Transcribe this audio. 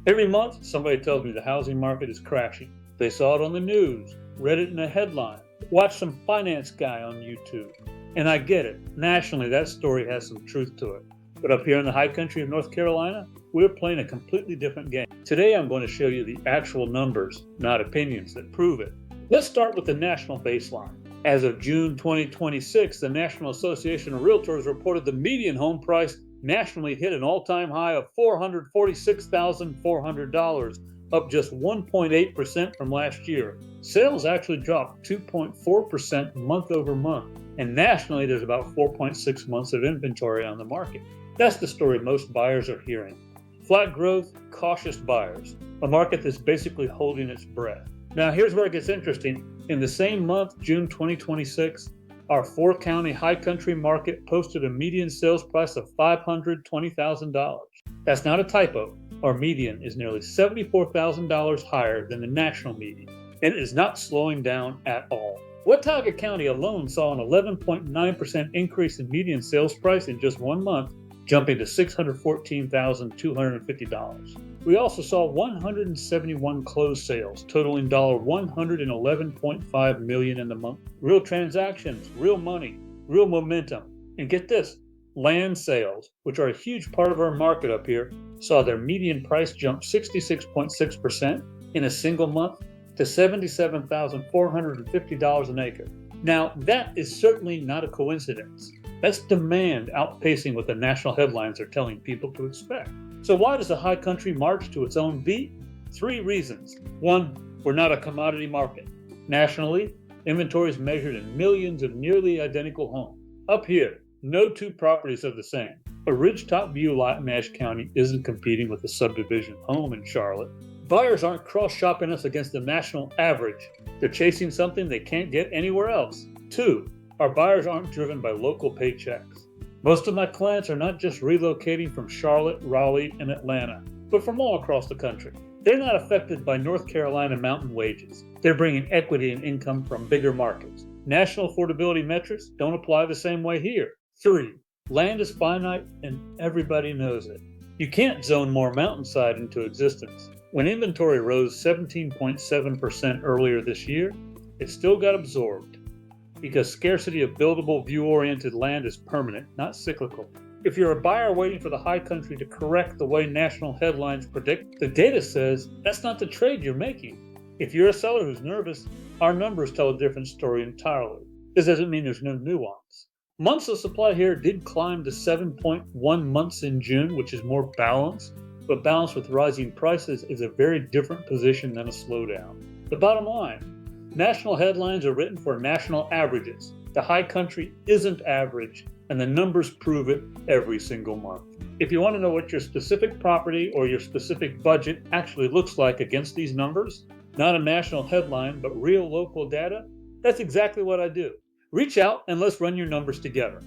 Every month, somebody tells me the housing market is crashing. They saw it on the news, read it in a headline, watched some finance guy on YouTube. And I get it. Nationally, that story has some truth to it. But up here in the high country of North Carolina, we're playing a completely different game. Today, I'm going to show you the actual numbers, not opinions, that prove it. Let's start with the national baseline. As of June 2026, the National Association of Realtors reported the median home price nationally hit an all-time high of $446,400, up just 1.8% from last year. Sales actually dropped 2.4% month over month, and nationally there's about 4.6 months of inventory on the market. That's the story most buyers are hearing. Flat growth, cautious buyers, a market that's basically holding its breath. Now here's where it gets interesting. In the same month, June 2026, our four-county high country market posted a median sales price of $520,000. That's not a typo. Our median is nearly $74,000 higher than the national median, and it is not slowing down at all. Watauga County alone saw an 11.9% increase in median sales price in just 1 month, jumping to $614,250. We also saw 171 closed sales, totaling $111.5 million in the month. Real transactions, real money, real momentum. And get this, land sales, which are a huge part of our market up here, saw their median price jump 66.6% in a single month to $77,450 an acre. Now, that is certainly not a coincidence. That's demand outpacing what the national headlines are telling people to expect. So why does the high country march to its own beat? 3 reasons. 1, we're not a commodity market. Nationally, inventory is measured in millions of nearly identical homes. Up here, no two properties are the same. A ridgetop view lot in Ashe County isn't competing with a subdivision home in Charlotte. Buyers aren't cross-shopping us against the national average. They're chasing something they can't get anywhere else. 2, our buyers aren't driven by local paychecks. Most of my clients are not just relocating from Charlotte, Raleigh, and Atlanta, but from all across the country. They're not affected by North Carolina mountain wages. They're bringing equity and income from bigger markets. National affordability metrics don't apply the same way here. 3, land is finite and everybody knows it. You can't zone more mountainside into existence. When inventory rose 17.7% earlier this year, it still got absorbed, because scarcity of buildable view-oriented land is permanent, not cyclical. If you're a buyer waiting for the high country to correct the way national headlines predict, the data says that's not the trade you're making. If you're a seller who's nervous, our numbers tell a different story entirely. This doesn't mean there's no nuance. Months of supply here did climb to 7.1 months in June, which is more balanced, but balanced with rising prices is a very different position than a slowdown. The bottom line, national headlines are written for national averages. The high country isn't average, and the numbers prove it every single month. If you want to know what your specific property or your specific budget actually looks like against these numbers, not a national headline, but real local data, that's exactly what I do. Reach out and let's run your numbers together.